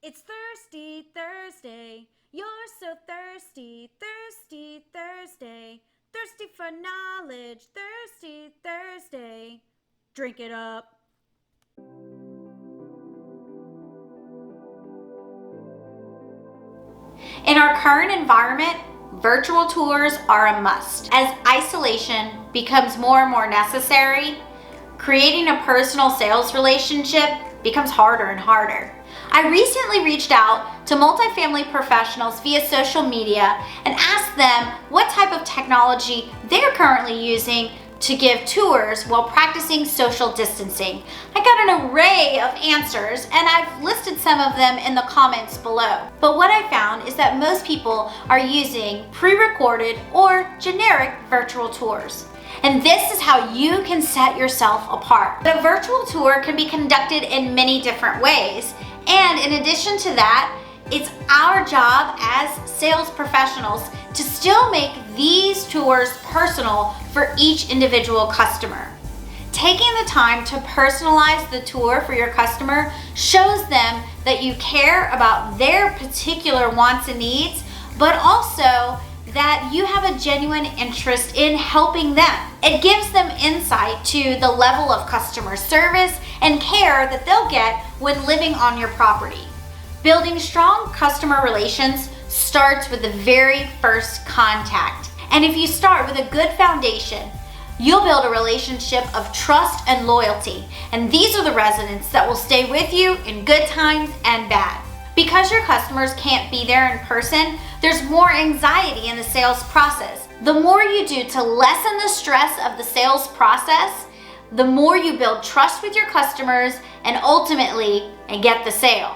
It's Thirsty Thursday. You're so thirsty, thirsty Thursday. Thirsty for knowledge, thirsty Thursday. Drink it up. In our current environment, virtual tours are a must. As isolation becomes more and more necessary, creating a personal sales relationship becomes harder and harder. I recently reached out to multifamily professionals via social media and asked them what type of technology they're currently using to give tours while practicing social distancing. I got an array of answers and I've listed some of them in the comments below. But what I found is that most people are using pre-recorded or generic virtual tours. And this is how you can set yourself apart. The virtual tour can be conducted in many different ways. And in addition to that, it's our job as sales professionals to still make these tours personal for each individual customer. Taking the time to personalize the tour for your customer shows them that you care about their particular wants and needs, but also that you have a genuine interest in helping them. It gives them insight to the level of customer service and care that they'll get when living on your property. Building strong customer relations starts with the very first contact. And if you start with a good foundation, you'll build a relationship of trust and loyalty. And these are the residents that will stay with you in good times and bad. Because your customers can't be there in person, there's more anxiety in the sales process. The more you do to lessen the stress of the sales process, the more you build trust with your customers and ultimately get the sale.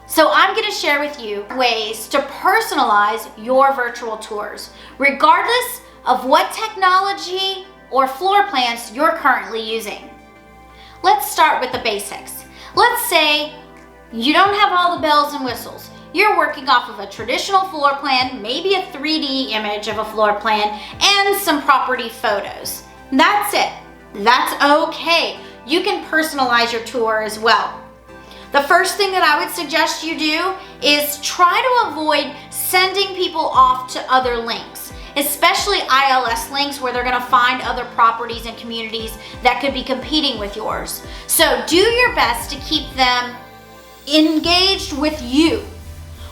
So I'm going to share with you ways to personalize your virtual tours, regardless of what technology or floor plans you're currently using. Let's start with the basics. Let's say you don't have all the bells and whistles. You're working off of a traditional floor plan, maybe a 3D image of a floor plan, and some property photos. That's it. That's okay. You can personalize your tour as well. The first thing that I would suggest you do is try to avoid sending people off to other links, especially ILS links where they're going to find other properties and communities that could be competing with yours. So do your best to keep them engaged with you.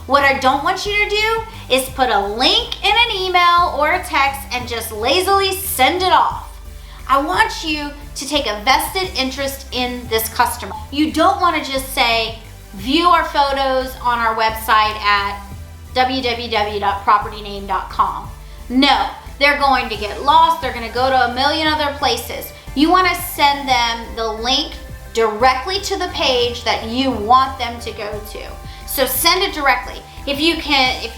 What I don't want you to do is put a link in an email or a text and just lazily send it off. I want you to take a vested interest in this customer. You don't want to just say, view our photos on our website at www.propertyname.com. No, they're going to get lost. They're going to go to a million other places. You want to send them the link directly to the page that you want them to go to. So send it directly. If you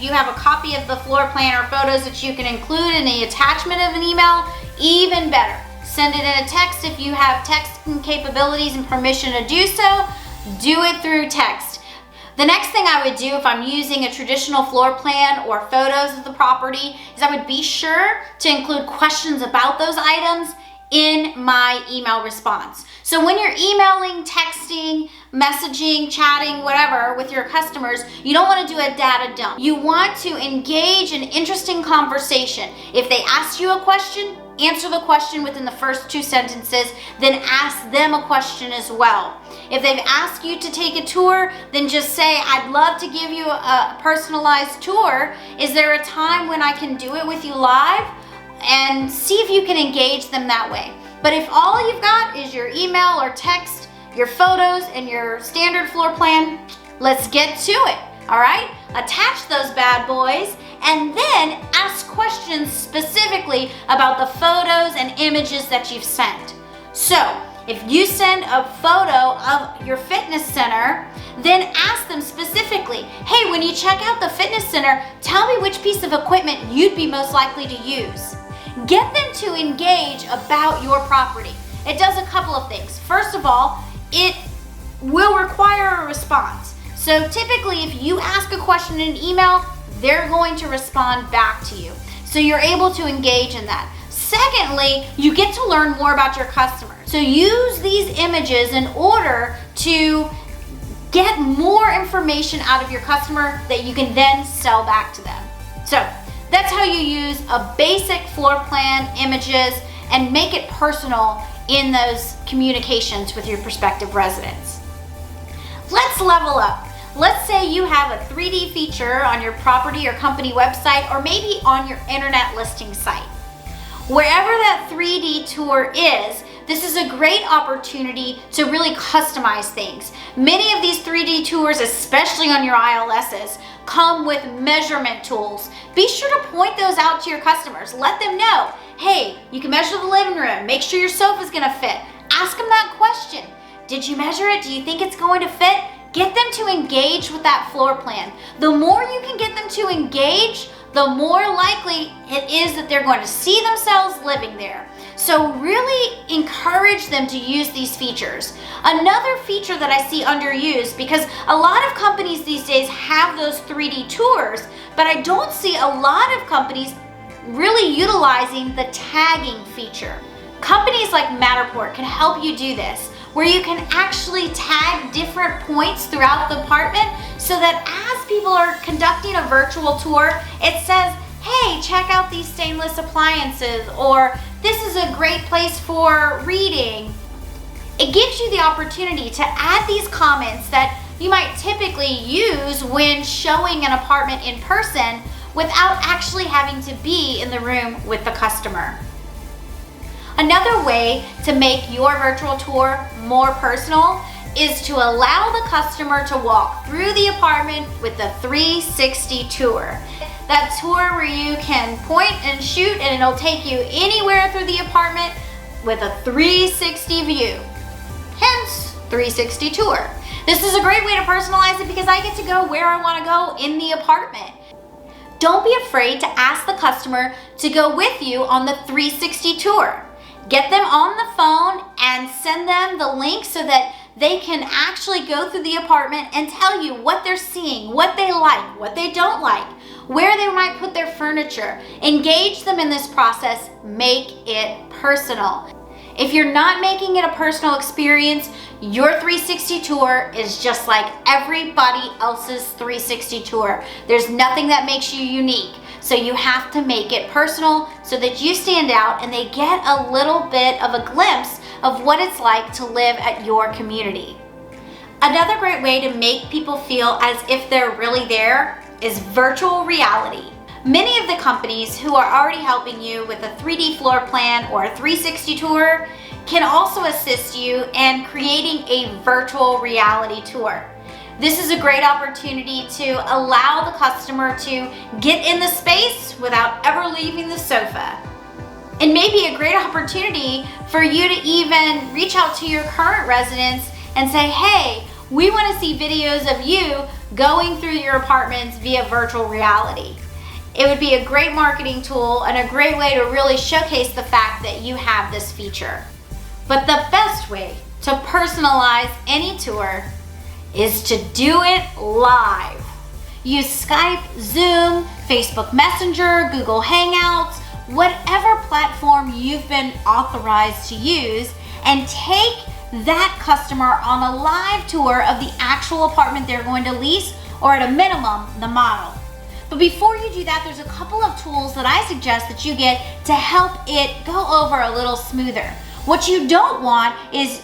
have a copy of the floor plan or photos that you can include in the attachment of an email, even better. Send it in a text if you have texting capabilities and permission to do so. Do it through text. The next thing I would do if I'm using a traditional floor plan or photos of the property is I would be sure to include questions about those items in my email response. So when you're emailing, texting, messaging, chatting, whatever with your customers, you don't want to do a data dump. You want to engage in interesting conversation. If they ask you a question, answer the question within the first 2 sentences, then ask them a question as well. If they've asked you to take a tour, then just say, I'd love to give you a personalized tour. Is there a time when I can do it with you live? And see if you can engage them that way. But if all you've got is your email or text, your photos, and your standard floor plan, let's get to it, all right? Attach those bad boys and then ask questions specifically about the photos and images that you've sent. So if you send a photo of your fitness center, then ask them specifically, hey, when you check out the fitness center, tell me which piece of equipment you'd be most likely to use. Get them to engage about your property. It does a couple of things. First of all, it will require a response. So typically if you ask a question in an email, they're going to respond back to you. So you're able to engage in that. Secondly, you get to learn more about your customers. So use these images in order to get more information out of your customer that you can then sell back to them. So that's how you use a basic floor plan, images, and make it personal in those communications with your prospective residents. Let's level up. Let's say you have a 3D feature on your property or company website, or maybe on your internet listing site. Wherever that 3D tour is, this is a great opportunity to really customize things. Many of these 3D tours, especially on your ILSs, come with measurement tools. Be sure to point those out to your customers. Let them know, hey, you can measure the living room, make sure your sofa's gonna fit. Ask them that question. Did you measure it? Do you think it's going to fit? Get them to engage with that floor plan. The more you can get them to engage, the more likely it is that they're going to see themselves living there. So really encourage them to use these features. Another feature that I see underused, because a lot of companies these days have those 3D tours, but I don't see a lot of companies really utilizing the tagging feature. Companies like Matterport can help you do this, where you can actually tag different points throughout the apartment so that as people are conducting a virtual tour, it says, hey, check out these stainless appliances, or this is a great place for reading. It gives you the opportunity to add these comments that you might typically use when showing an apartment in person without actually having to be in the room with the customer. Another way to make your virtual tour more personal is to allow the customer to walk through the apartment with a 360 tour. That tour where you can point and shoot and it'll take you anywhere through the apartment with a 360 view. Hence, 360 tour. This is a great way to personalize it because I get to go where I want to go in the apartment. Don't be afraid to ask the customer to go with you on the 360 tour. Get them on the phone and send them the link so that they can actually go through the apartment and tell you what they're seeing, what they like, what they don't like, where they might put their furniture. Engage them in this process. Make it personal. If you're not making it a personal experience, your 360 tour is just like everybody else's 360 tour. There's nothing that makes you unique. So you have to make it personal so that you stand out and they get a little bit of a glimpse of what it's like to live at your community. Another great way to make people feel as if they're really there is virtual reality. Many of the companies who are already helping you with a 3D floor plan or a 360 tour can also assist you in creating a virtual reality tour. This is a great opportunity to allow the customer to get in the space without ever leaving the sofa. And maybe a great opportunity for you to even reach out to your current residents and say, hey, we want to see videos of you going through your apartments via virtual reality. It would be a great marketing tool and a great way to really showcase the fact that you have this feature. But the best way to personalize any tour is to do it live. Use Skype, Zoom, Facebook Messenger, Google Hangouts, whatever platform you've been authorized to use, and take that customer on a live tour of the actual apartment they're going to lease, or at a minimum, the model. But before you do that, there's a couple of tools that I suggest that you get to help it go over a little smoother. What you don't want is,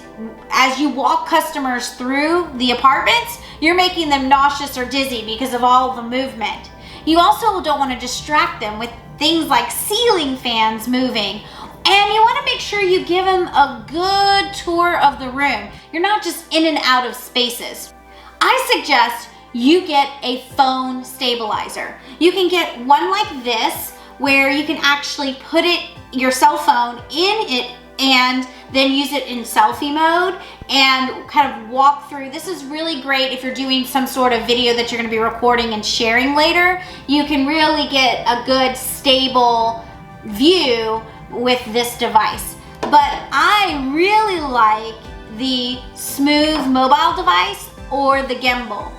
as you walk customers through the apartments, you're making them nauseous or dizzy because of all the movement. You also don't want to distract them with things like ceiling fans moving. And you want to make sure you give them a good tour of the room. You're not just in and out of spaces. I suggest you get a phone stabilizer. You can get one like this where you can actually put your cell phone in it and then use it in selfie mode and kind of walk through. This is really great if you're doing some sort of video that you're going to be recording and sharing later. You can really get a good stable view with this device. But I really like the Smooth mobile device or the gimbal.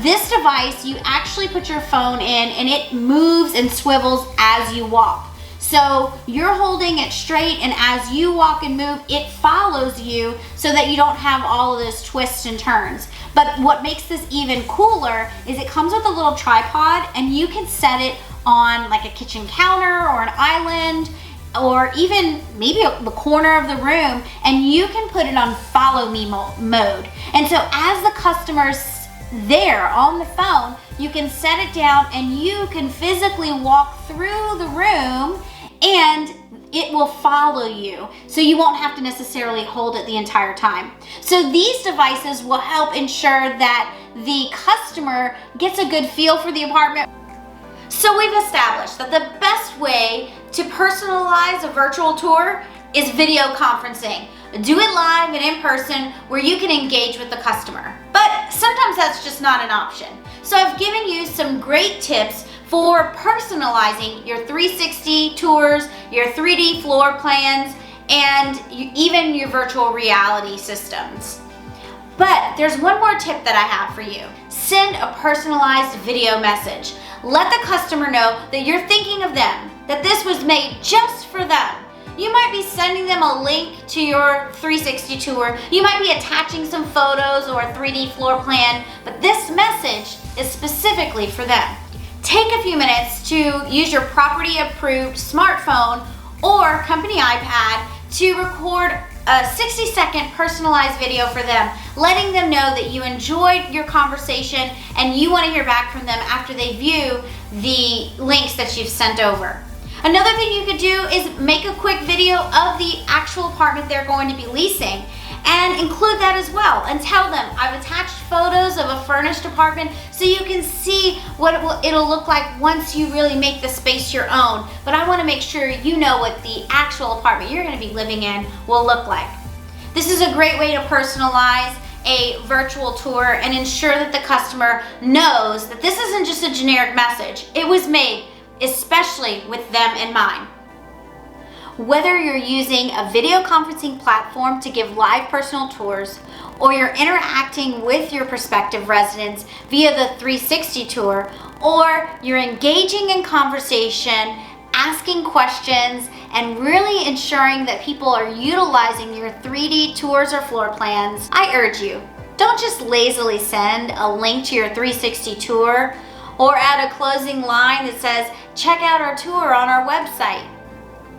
This device, you actually put your phone in and it moves and swivels as you walk. So you're holding it straight, and as you walk and move, it follows you so that you don't have all of those twists and turns. But what makes this even cooler is it comes with a little tripod, and you can set it on like a kitchen counter or an island, or even maybe the corner of the room, and you can put it on follow me mode. And so as the customer's there on the phone, you can set it down and you can physically walk through the room and it will follow you. So you won't have to necessarily hold it the entire time. So these devices will help ensure that the customer gets a good feel for the apartment. So we've established that the best way to personalize a virtual tour is video conferencing. Do it live and in person where you can engage with the customer. But sometimes that's just not an option. So I've given you some great tips for personalizing your 360 tours, your 3D floor plans, and even your virtual reality systems. But there's one more tip that I have for you. Send a personalized video message. Let the customer know that you're thinking of them, that this was made just for them. You might be sending them a link to your 360 tour. You might be attaching some photos or a 3D floor plan, but this message is specifically for them. Take a few minutes to use your property approved smartphone or company iPad to record a 60-second personalized video for them, letting them know that you enjoyed your conversation and you want to hear back from them after they view the links that you've sent over. Another thing you could do is make a quick video of the actual apartment they're going to be leasing and include that as well, and tell them, I've attached photos of a furnished apartment so you can see what it'll look like once you really make the space your own. But I want to make sure you know what the actual apartment you're going to be living in will look like. This is a great way to personalize a virtual tour and ensure that the customer knows that this isn't just a generic message. It was made especially with them in mind. Whether you're using a video conferencing platform to give live personal tours, or you're interacting with your prospective residents via the 360 tour, or you're engaging in conversation, asking questions, and really ensuring that people are utilizing your 3D tours or floor plans, I urge you, don't just lazily send a link to your 360 tour or add a closing line that says, check out our tour on our website.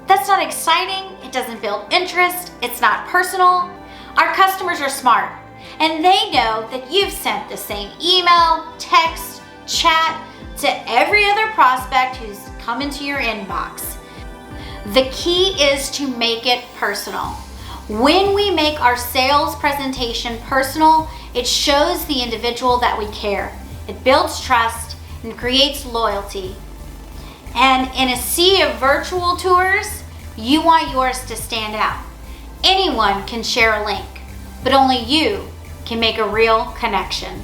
That's not exciting, it doesn't build interest, it's not personal. Our customers are smart, and they know that you've sent the same email, text, chat to every other prospect who's come into your inbox. The key is to make it personal. When we make our sales presentation personal, it shows the individual that we care. It builds trust and creates loyalty. And in a sea of virtual tours, you want yours to stand out. Anyone can share a link, but only you can make a real connection.